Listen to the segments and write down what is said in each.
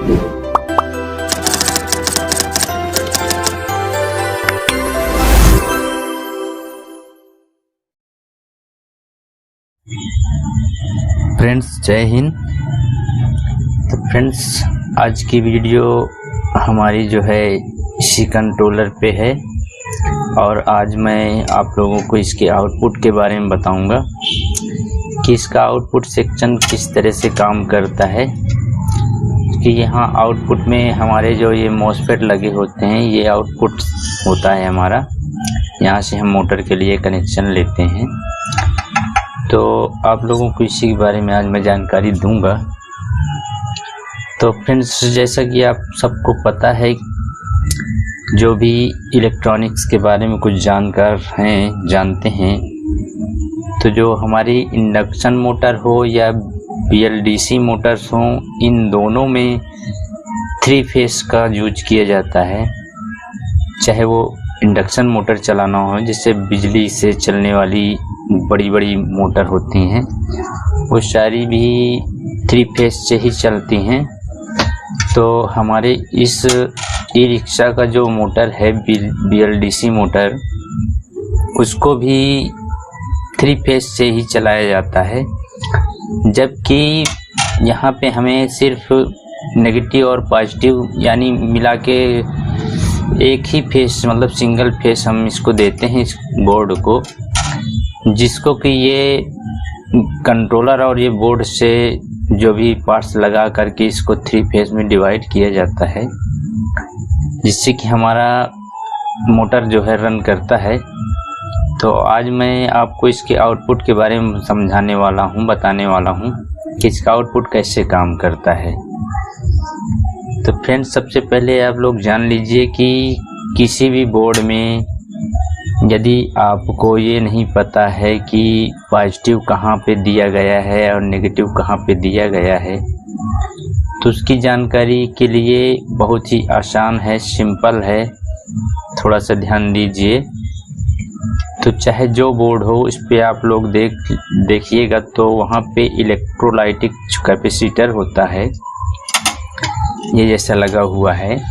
Friends जय हिंद। तो friends आज की वीडियो हमारी जो है इसी कंट्रोलर पे है और आज मैं आप लोगों को इसके आउटपुट के बारे में बताऊंगा कि इसका आउटपुट सेक्शन किस तरह से काम करता है। कि यहाँ आउटपुट में हमारे जो ये मॉसफेट लगे होते हैं, ये आउटपुट होता है हमारा, यहाँ से हम मोटर के लिए कनेक्शन लेते हैं। तो आप लोगों को इसी के बारे में आज मैं जानकारी दूंगा। तो फ्रेंड्स जैसा कि आप सबको पता है, जो भी इलेक्ट्रॉनिक्स के बारे में कुछ जानकार हैं जानते हैं, तो जो हमारी इंडक्शन मोटर हो या BLDC मोटर्स हो, इन दोनों में 3 फेस का यूज किया जाता है। चाहे वो इंडक्शन मोटर चलाना हो, जिससे बिजली से चलने वाली बड़ी बड़ी मोटर होती हैं, वो सारी भी 3 फेस से ही चलती हैं। तो हमारे इस ई रिक्शा का जो मोटर है BLDC मोटर, उसको भी 3 फेस से ही चलाया जाता है। जबकि यहाँ पे हमें सिर्फ नेगेटिव और पॉजिटिव यानी मिला के एक ही फेस, मतलब सिंगल फेस हम इसको देते हैं इस बोर्ड को, जिसको कि ये कंट्रोलर और ये बोर्ड से जो भी पार्ट्स लगा करके इसको 3 फेस में डिवाइड किया जाता है, जिससे कि हमारा मोटर जो है रन करता है। तो आज मैं आपको इसके आउटपुट के बारे में समझाने वाला हूँ, बताने वाला हूँ कि इसका आउटपुट कैसे काम करता है। तो फ्रेंड्स सबसे पहले आप लोग जान लीजिए कि किसी भी बोर्ड में यदि आपको ये नहीं पता है कि पॉजिटिव कहाँ पे दिया गया है और नेगेटिव कहाँ पे दिया गया है, तो उसकी जानकारी के लिए बहुत ही आसान है, सिंपल है, थोड़ा सा ध्यान दीजिए। तो चाहे जो बोर्ड हो, इस पे आप लोग देखिएगा तो वहाँ पे इलेक्ट्रोलाइटिक कैपेसिटर होता है, ये जैसा लगा हुआ है।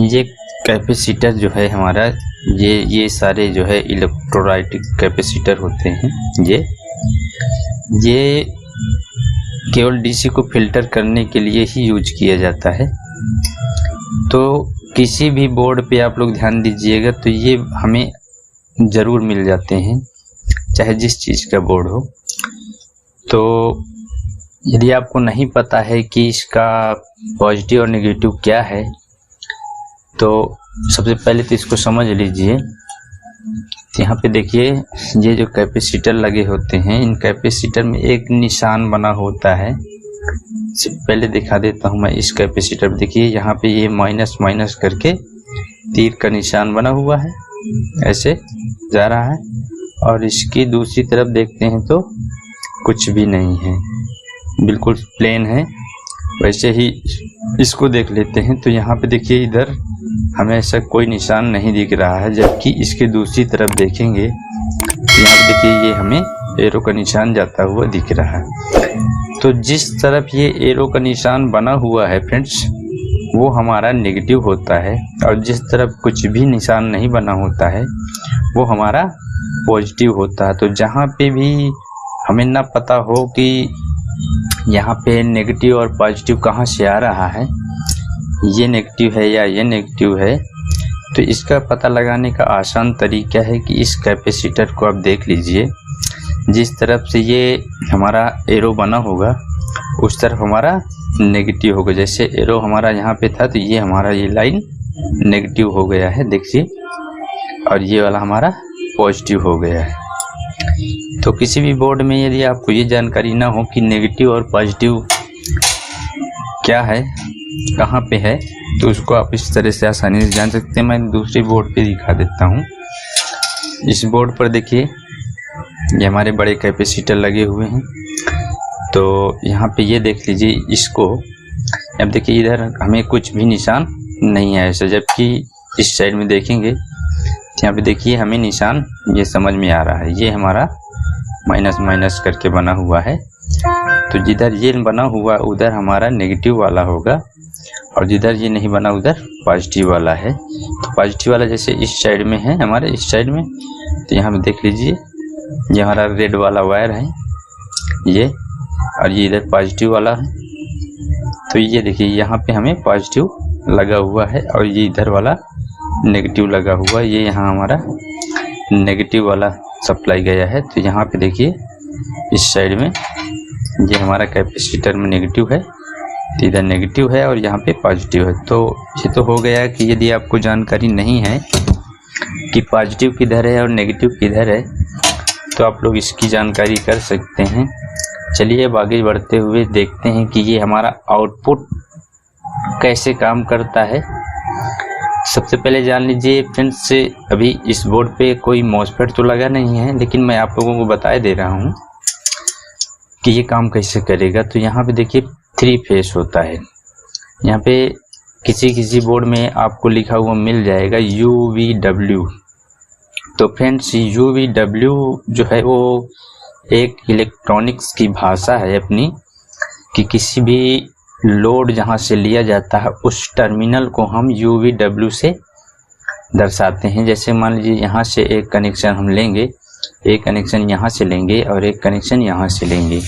ये कैपेसिटर जो है हमारा, ये सारे जो है इलेक्ट्रोलाइटिक कैपेसिटर होते हैं। ये केवल DC को फिल्टर करने के लिए ही यूज किया जाता है। तो किसी भी बोर्ड पे आप लोग ध्यान दीजिएगा तो ये हमें ज़रूर मिल जाते हैं, चाहे जिस चीज़ का बोर्ड हो। तो यदि आपको नहीं पता है कि इसका पॉजिटिव और नेगेटिव क्या है, तो सबसे पहले तो इसको समझ लीजिए। यहाँ पे देखिए, ये जो कैपेसिटर लगे होते हैं, इन कैपेसिटर में एक निशान बना होता है। इससे पहले दिखा देता हूँ मैं इस कैपेसिटर। देखिए यहाँ पे ये माइनस माइनस करके तीर का निशान बना हुआ है, ऐसे जा रहा है। और इसकी दूसरी तरफ देखते हैं तो कुछ भी नहीं है, बिल्कुल प्लेन है। वैसे ही इसको देख लेते हैं तो यहाँ पे देखिए, इधर हमें ऐसा कोई निशान नहीं दिख रहा है, जबकि इसके दूसरी तरफ देखेंगे तो यहाँ पे देखिए ये हमें एरो का निशान जाता हुआ दिख रहा है। तो जिस तरफ ये एरो का निशान बना हुआ है फ्रेंड्स, वो हमारा नेगेटिव होता है, और जिस तरफ कुछ भी निशान नहीं बना होता है वो हमारा पॉजिटिव होता है। तो जहाँ पे भी हमें ना पता हो कि यहाँ पे नेगेटिव और पॉजिटिव कहाँ से आ रहा है, ये नेगेटिव है या ये नेगेटिव है, तो इसका पता लगाने का आसान तरीका है कि इस कैपेसिटर को आप देख लीजिए। जिस तरफ से ये हमारा एरो बना होगा, उस तरफ हमारा नेगेटिव होगा। जैसे एरो हमारा यहाँ पे था, तो ये हमारा ये लाइन नेगेटिव हो गया है, देखिए, और ये वाला हमारा पॉजिटिव हो गया है। तो किसी भी बोर्ड में यदि आपको ये जानकारी ना हो कि नेगेटिव और पॉजिटिव क्या है, कहाँ पे है, तो उसको आप इस तरह से आसानी से जान सकते हैं। मैं दूसरी बोर्ड पे दिखा देता हूँ। इस बोर्ड पर देखिए, ये हमारे बड़े कैपेसिटर लगे हुए हैं। तो यहाँ पे ये देख लीजिए इसको, अब देखिए इधर हमें कुछ भी निशान नहीं है ऐसा, जबकि इस साइड में देखेंगे यहाँ पे देखिए हमें निशान ये समझ में आ रहा है, ये हमारा माइनस माइनस करके बना हुआ है। तो जिधर ये बना हुआ उधर हमारा नेगेटिव वाला होगा, और जिधर ये नहीं बना उधर पॉजिटिव वाला है। तो पॉजिटिव वाला जैसे इस साइड में है, हमारे इस साइड में, तो यहाँ पे देख लीजिए ये हमारा रेड वाला वायर है ये, और ये इधर पॉजिटिव वाला है। तो ये देखिए यहाँ पे हमें पॉजिटिव लगा हुआ है और ये इधर वाला नेगेटिव लगा हुआ है। ये यहाँ हमारा नेगेटिव वाला सप्लाई गया है। तो यहाँ पे देखिए इस साइड में ये हमारा कैपेसिटर में नेगेटिव है, तो इधर नेगेटिव है और यहाँ पे पॉजिटिव है। तो ये तो हो गया कि यदि आपको जानकारी नहीं है कि पॉजिटिव किधर है और नेगेटिव किधर है, तो आप लोग इसकी जानकारी कर सकते हैं। चलिए अब आगे बढ़ते हुए देखते हैं कि ये हमारा आउटपुट कैसे काम करता है। सबसे पहले जान लीजिए फ्रेंड्स, अभी इस बोर्ड पे कोई मॉसफेट तो लगा नहीं है, लेकिन मैं आप लोगों को बता दे रहा हूँ कि ये काम कैसे करेगा। तो यहाँ पे देखिए 3 फेस होता है। यहाँ पे किसी बोर्ड में आपको लिखा हुआ मिल जाएगा UVW। तो फ्रेंड्स UVW जो है वो एक इलेक्ट्रॉनिक्स की भाषा है अपनी, कि किसी भी लोड जहाँ से लिया जाता है उस टर्मिनल को हम UVW से दर्शाते हैं। जैसे मान लीजिए यहाँ से एक कनेक्शन हम लेंगे, एक कनेक्शन यहाँ से लेंगे और एक कनेक्शन यहाँ से लेंगे,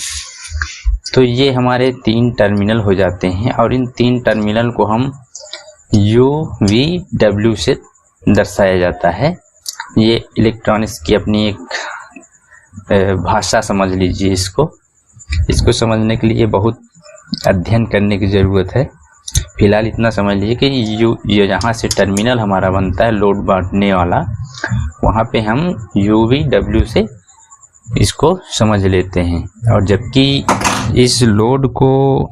तो ये हमारे 3 टर्मिनल हो जाते हैं और इन 3 टर्मिनल को हम UVW से दर्शाया जाता है। ये इलेक्ट्रॉनिक्स की अपनी एक भाषा समझ लीजिए। इसको समझने के लिए बहुत अध्ययन करने की ज़रूरत है। फिलहाल इतना समझ लीजिए कि ये जहाँ से टर्मिनल हमारा बनता है लोड बांटने वाला, वहाँ पे हम UVW से इसको समझ लेते हैं। और जबकि इस लोड को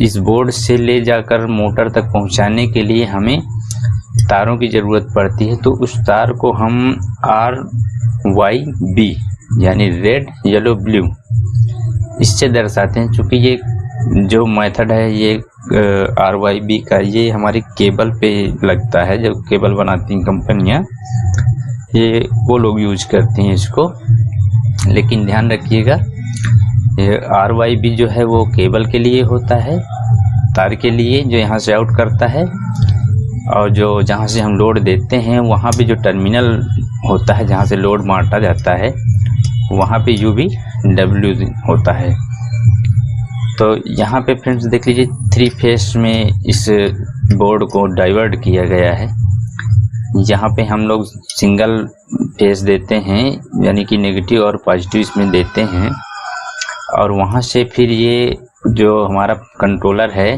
इस बोर्ड से ले जाकर मोटर तक पहुँचाने के लिए हमें तारों की ज़रूरत पड़ती है, तो उस तार को हम RYB यानी रेड येलो ब्लू इससे दर्शाते हैं। चूँकि ये जो मेथड है ये RYB का, ये हमारी केबल पे लगता है। जो केबल बनाती हैं कंपनियाँ, ये वो लोग यूज करती हैं इसको। लेकिन ध्यान रखिएगा ये RYB जो है वो केबल के लिए होता है, तार के लिए जो यहाँ से आउट करता है, और जो जहाँ से हम लोड देते हैं वहाँ पे जो टर्मिनल होता है जहाँ से लोड बांटा जाता है वहाँ पे UVW होता है। तो यहाँ पे फ्रेंड्स देख लीजिए 3 फेस में इस बोर्ड को डाइवर्ट किया गया है। यहाँ पे हम लोग सिंगल फेस देते हैं, यानी कि नेगेटिव और पॉजिटिव इसमें देते हैं, और वहाँ से फिर ये जो हमारा कंट्रोलर है,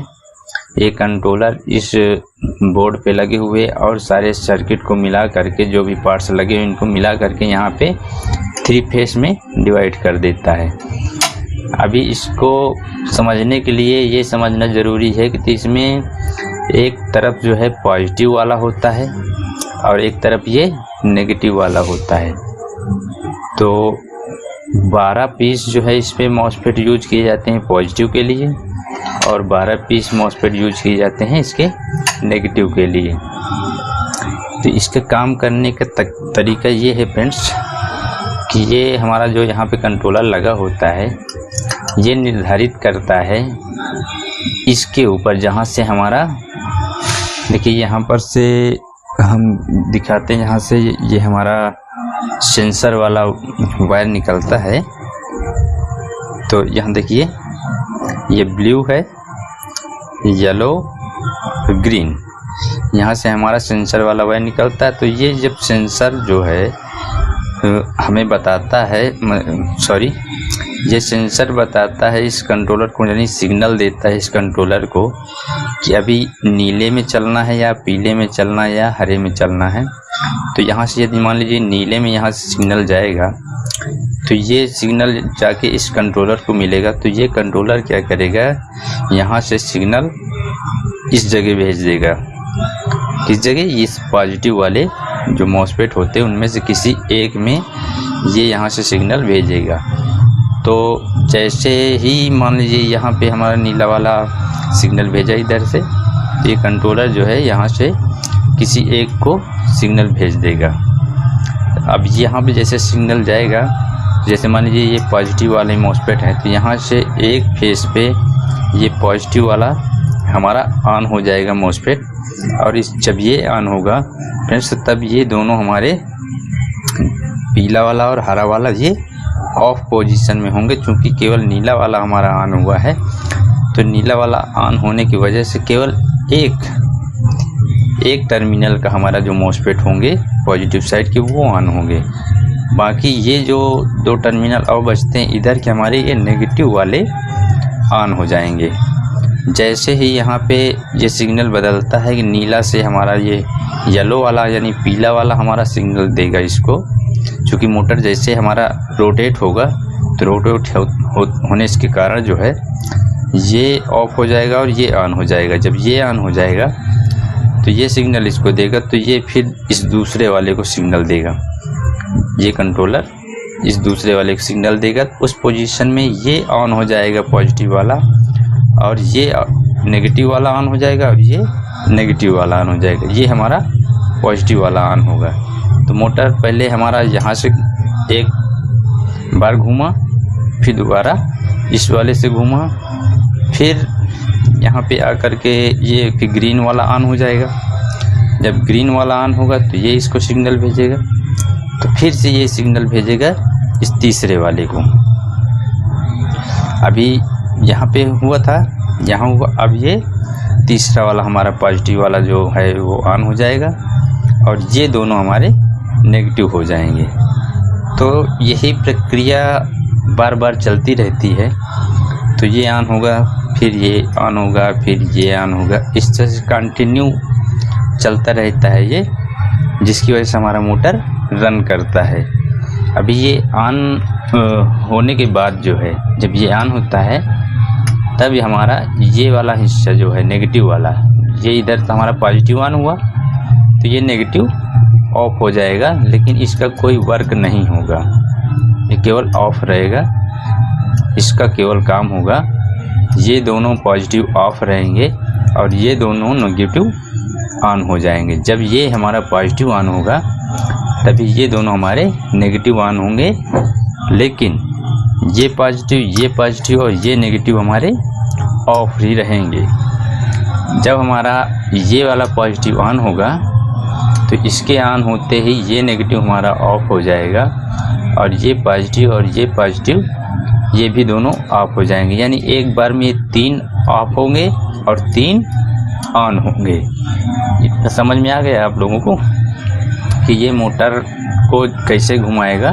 ये कंट्रोलर इस बोर्ड पे लगे हुए और सारे सर्किट को मिला करके, जो भी पार्ट्स लगे हुए इनको मिला करके यहाँ पे 3 फेस में डिवाइड कर देता है। अभी इसको समझने के लिए ये समझना ज़रूरी है कि इसमें एक तरफ जो है पॉजिटिव वाला होता है और एक तरफ ये नेगेटिव वाला होता है। तो 12 पीस जो है इस पे मॉसफेट यूज किए जाते हैं पॉजिटिव के लिए, और 12 पीस मॉसफेट यूज किए जाते हैं इसके नेगेटिव के लिए। तो इसके काम करने का तरीका ये है फ्रेंड्स कि ये हमारा जो यहाँ पे कंट्रोलर लगा होता है, ये निर्धारित करता है इसके ऊपर, जहाँ से हमारा देखिए यहाँ पर से हम दिखाते हैं, यहाँ से ये हमारा सेंसर वाला वायर निकलता है। तो यहाँ देखिए ये ब्लू है, येलो, ग्रीन, यहाँ से हमारा सेंसर वाला वायर निकलता है। तो ये जब सेंसर जो है हमें बताता है, ये सेंसर बताता है इस कंट्रोलर को, यानी सिग्नल देता है इस कंट्रोलर को कि अभी नीले में चलना है या पीले में चलना है या हरे में चलना है। तो यहाँ से यदि मान लीजिए नीले में यहाँ से सिग्नल जाएगा, तो ये सिग्नल जाके इस कंट्रोलर को मिलेगा। तो ये कंट्रोलर क्या करेगा, यहाँ से सिग्नल इस जगह भेज देगा। किस जगह? इस पॉजिटिव वाले जो मॉसफेट होते हैं उनमें से किसी एक में ये यहाँ से सिग्नल भेजेगा। तो जैसे ही मान लीजिए यहाँ पे हमारा नीला वाला सिग्नल भेजा इधर से, तो ये कंट्रोलर जो है यहाँ से किसी एक को सिग्नल भेज देगा। अब यहाँ पे जैसे सिग्नल जाएगा जैसे मान लीजिए ये पॉजिटिव वाले मॉस्फेट है, तो यहाँ से एक फेस पे ये पॉजिटिव वाला हमारा ऑन हो जाएगा मॉस्फेट, और जब ये ऑन होगा फ्रेंड्स तब ये दोनों हमारे पीला वाला और हरा वाला ये ऑफ पोजीशन में होंगे। चूँकि केवल नीला वाला हमारा ऑन हुआ है, तो नीला वाला ऑन होने की वजह से केवल एक टर्मिनल का हमारा जो मॉस्फेट होंगे पॉजिटिव साइड के वो ऑन होंगे। बाकी ये जो 2 टर्मिनल और बचते हैं इधर के हमारे ये नेगेटिव वाले ऑन हो जाएंगे। जैसे ही यहाँ पे ये सिग्नल बदलता है कि नीला से हमारा ये येलो वाला यानी पीला वाला हमारा सिग्नल देगा इसको, क्योंकि मोटर जैसे हमारा रोटेट होगा तो रोटेट होने के कारण जो है ये ऑफ हो जाएगा और ये ऑन हो जाएगा। जब ये ऑन हो जाएगा तो ये सिग्नल इसको देगा, तो ये फिर इस दूसरे वाले को सिग्नल देगा। ये कंट्रोलर इस दूसरे वाले को सिग्नल देगा, उस पोजीशन में ये ऑन हो जाएगा पॉजिटिव वाला, और ये नेगेटिव वाला ऑन हो जाएगा, और ये नेगेटिव वाला ऑन हो जाएगा। ये हमारा पॉजिटिव वाला ऑन होगा। तो मोटर पहले हमारा यहाँ से एक बार घूमा, फिर दोबारा इस वाले से घूमा, फिर यहाँ पे आकर के ये फिर ग्रीन वाला ऑन हो जाएगा। जब ग्रीन वाला ऑन होगा तो ये इसको सिग्नल भेजेगा, तो फिर से ये सिग्नल भेजेगा इस तीसरे वाले को। अभी यहाँ पे हुआ था, यहाँ हुआ, अब ये तीसरा वाला हमारा पॉजिटिव वाला जो है वो ऑन हो जाएगा, और ये दोनों हमारे नेगेटिव हो जाएंगे। तो यही प्रक्रिया बार बार चलती रहती है। तो ये ऑन होगा, फिर ये ऑन होगा, फिर ये ऑन होगा, इस तरह से कंटिन्यू चलता रहता है ये, जिसकी वजह से हमारा मोटर रन करता है। अभी ये ऑन होने के बाद जो है, जब ये ऑन होता है तब ये हमारा ये वाला हिस्सा जो है नेगेटिव वाला, ये इधर तो हमारा पॉजिटिव ऑन हुआ तो ये नेगेटिव ऑफ हो जाएगा, लेकिन इसका कोई वर्क नहीं होगा, ये केवल ऑफ रहेगा। इसका केवल काम होगा, ये दोनों पॉजिटिव ऑफ रहेंगे और ये दोनों नेगेटिव ऑन हो जाएंगे। जब ये हमारा पॉजिटिव ऑन होगा तभी ये दोनों हमारे नेगेटिव ऑन होंगे, लेकिन ये पॉजिटिव और ये नेगेटिव हमारे ऑफ ही रहेंगे। जब हमारा ये वाला पॉजिटिव ऑन होगा तो इसके ऑन होते ही ये नेगेटिव हमारा ऑफ हो जाएगा, और ये पॉजिटिव ये भी दोनों ऑफ हो जाएंगे। यानी एक बार में 3 ऑफ होंगे और 3 ऑन होंगे। इतना समझ में आ गया आप लोगों को कि ये मोटर को कैसे घुमाएगा।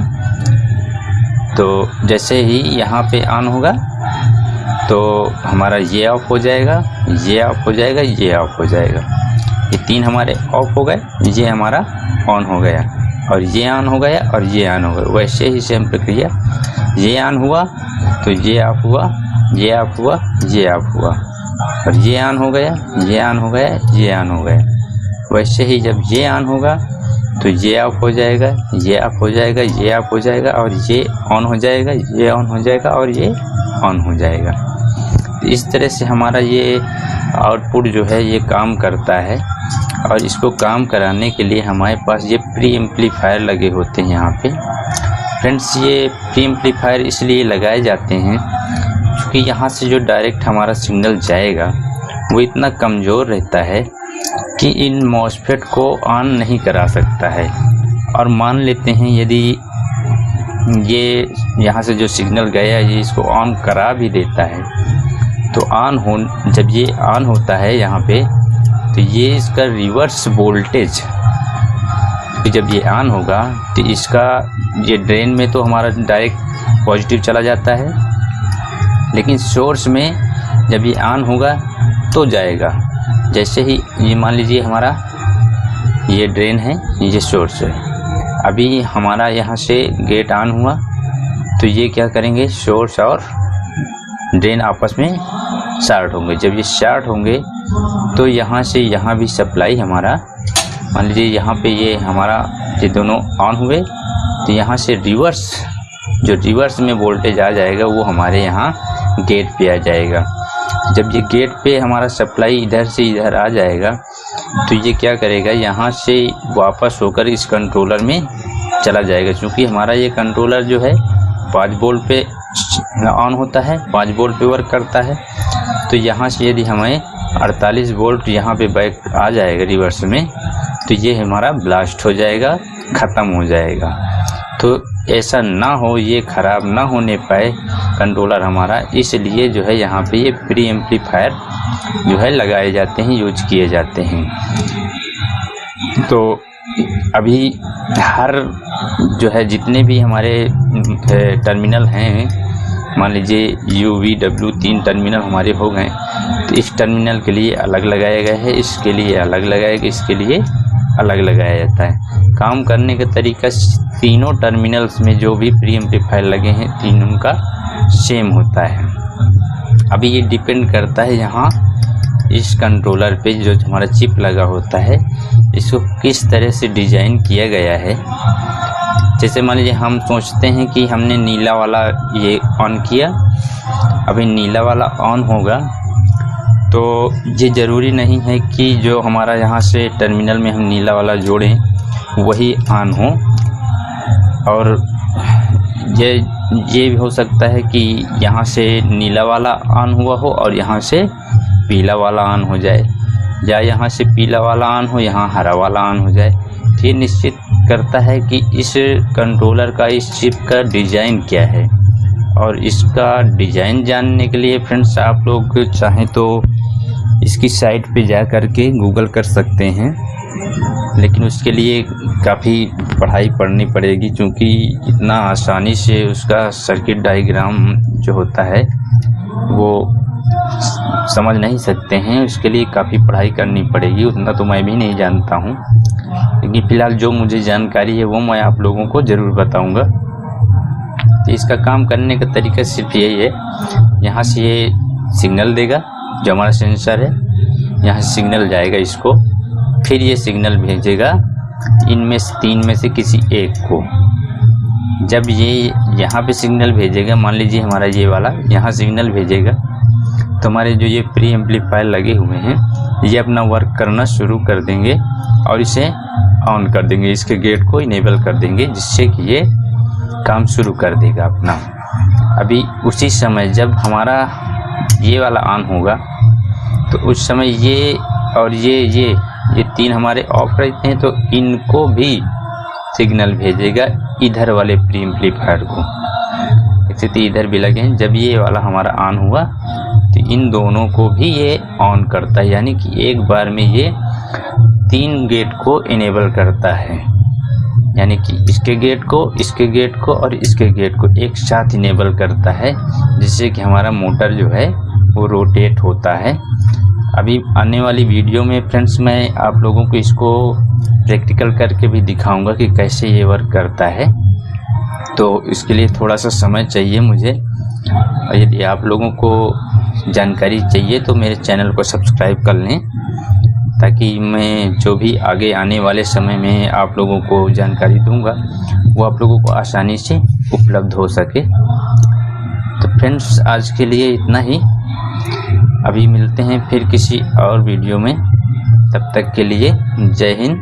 तो जैसे ही यहाँ पे ऑन होगा तो हमारा ये ऑफ हो जाएगा, ये ऑफ हो जाएगा, ये ऑफ हो जाएगा। ये 3 हमारे ऑफ हो गए, ये हमारा ऑन हो गया, और ये ऑन हो गया और ये ऑन हो गया। वैसे ही सेम प्रक्रिया, ये ऑन हुआ तो ये ऑफ हुआ, ये ऑफ हुआ, ये ऑफ हुआ, और ये ऑन हो गया, ये ऑन हो गया, ये ऑन हो गया। वैसे ही जब ये ऑन होगा तो ये ऑफ हो जाएगा, ये ऑफ हो जाएगा, ये ऑफ हो जाएगा, और ये ऑन हो जाएगा, ये ऑन हो जाएगा, और ये ऑन हो जाएगा। तो इस तरह से हमारा ये आउटपुट जो है ये काम करता है। और इसको काम कराने के लिए हमारे पास ये प्री एम्पलीफायर लगे होते हैं यहाँ पे। फ्रेंड्स, ये प्री एम्पलीफायर इसलिए लगाए जाते हैं क्योंकि यहाँ से जो डायरेक्ट हमारा सिग्नल जाएगा वो इतना कमज़ोर रहता है कि इन मॉसफेट को ऑन नहीं करा सकता है। और मान लेते हैं यदि ये यहाँ से जो सिग्नल गया ये इसको ऑन करा भी देता है, तो जब ये ऑन होता है यहाँ पे तो ये इसका रिवर्स वोल्टेज, जब ये ऑन होगा तो इसका ये ड्रेन में तो हमारा डायरेक्ट पॉजिटिव चला जाता है, लेकिन सोर्स में जब ये ऑन होगा तो जाएगा। जैसे ही ये मान लीजिए हमारा ये ड्रेन है, ये सोर्स है, अभी हमारा यहाँ से गेट ऑन हुआ तो ये क्या करेंगे, सोर्स और ड्रेन आपस में शार्ट होंगे। जब ये शार्ट होंगे तो यहाँ से यहाँ भी सप्लाई हमारा, मान लीजिए यहाँ पे ये हमारा ये दोनों ऑन हुए तो यहाँ से रिवर्स में वोल्टेज आ जाएगा, वो हमारे यहाँ गेट पे आ जाएगा। जब ये गेट पे हमारा सप्लाई इधर से इधर आ जाएगा तो ये क्या करेगा, यहाँ से वापस होकर इस कंट्रोलर में चला जाएगा। क्योंकि हमारा ये कंट्रोलर जो है 5 वोल्ट पे ऑन होता है, 5 वोल्ट पे वर्क करता है। तो यहाँ से यदि हमें 48 वोल्ट यहाँ पे बैक आ जाएगा रिवर्स में, तो ये हमारा ब्लास्ट हो जाएगा, ख़त्म हो जाएगा। तो ऐसा ना हो, ये ख़राब ना होने पाए कंट्रोलर हमारा, इसलिए जो है यहाँ पे ये प्री एम्पलीफायर जो है लगाए जाते हैं, यूज किए जाते हैं। तो अभी हर जो है जितने भी हमारे टर्मिनल हैं, मान लीजिए UV W 3 टर्मिनल हमारे हो गए, तो इस टर्मिनल के लिए अलग लगाया गया है, इसके लिए अलग लगाया गया, इसके लिए अलग लगाया जाता है। काम करने का तरीका तीनों टर्मिनल्स में जो भी प्री एम्पलीफायर लगे हैं तीनों का सेम होता है। अभी ये डिपेंड करता है यहाँ इस कंट्रोलर पे जो हमारा चिप लगा होता है, इसको किस तरह से डिज़ाइन किया गया है। जैसे मान लीजिए हम सोचते हैं कि हमने नीला वाला ये ऑन किया, अभी नीला वाला ऑन होगा, तो ये ज़रूरी नहीं है कि जो हमारा यहाँ से टर्मिनल में हम नीला वाला जोड़ें वही ऑन हो, और ये भी हो सकता है कि यहाँ से नीला वाला ऑन हुआ हो और यहाँ से पीला वाला ऑन हो जाए, या यहाँ से पीला वाला ऑन हो, यहाँ हरा वाला ऑन हो जाए। ये निश्चित करता है कि इस कंट्रोलर का, इस चिप का डिज़ाइन क्या है। और इसका डिज़ाइन जानने के लिए फ्रेंड्स आप लोग चाहें तो इसकी साइट पे जा कर के गूगल कर सकते हैं, लेकिन उसके लिए काफ़ी पढ़ाई पढ़नी पड़ेगी, क्योंकि इतना आसानी से उसका सर्किट डायग्राम जो होता है वो समझ नहीं सकते हैं। उसके लिए काफ़ी पढ़ाई करनी पड़ेगी, उतना तो मैं भी नहीं जानता हूँ, लेकिन फ़िलहाल जो मुझे जानकारी है वो मैं आप लोगों को ज़रूर बताऊँगा। तो इसका काम करने का तरीका सिर्फ यही है, यहाँ से ये सिग्नल देगा जो हमारा सेंसर है, यहाँ से सिग्नल जाएगा इसको, फिर ये सिग्नल भेजेगा इनमें से 3 में से किसी एक को। जब ये यहाँ पे सिग्नल भेजेगा, मान लीजिए हमारा ये वाला यहाँ सिग्नल भेजेगा, तो हमारे जो ये प्री एम्पलीफायर लगे हुए हैं ये अपना वर्क करना शुरू कर देंगे और इसे ऑन कर देंगे, इसके गेट को इनेबल कर देंगे, जिससे कि ये काम शुरू कर देगा अपना। अभी उसी समय जब हमारा ये वाला ऑन होगा, तो उस समय ये और ये 3 हमारे ऑफ रहते हैं, तो इनको भी सिग्नल भेजेगा इधर वाले प्री एम्पलीफायर को। जैसे इधर भी लगे हैं, जब ये वाला हमारा ऑन हुआ तो इन दोनों को भी ये ऑन करता है, यानी कि एक बार में ये 3 गेट को इनेबल करता है, यानी कि इसके गेट को, इसके गेट को और इसके गेट को एक साथ इनेबल करता है, जिससे कि हमारा मोटर जो है वो रोटेट होता है। अभी आने वाली वीडियो में फ्रेंड्स मैं आप लोगों को इसको प्रैक्टिकल करके भी दिखाऊंगा कि कैसे ये वर्क करता है। तो इसके लिए थोड़ा सा समय चाहिए मुझे, और यदि आप लोगों को जानकारी चाहिए तो मेरे चैनल को सब्सक्राइब कर लें, ताकि मैं जो भी आगे आने वाले समय में आप लोगों को जानकारी दूंगा वो आप लोगों को आसानी से उपलब्ध हो सके। तो फ्रेंड्स आज के लिए इतना ही, अभी मिलते हैं फिर किसी और वीडियो में, तब तक के लिए जय हिंद।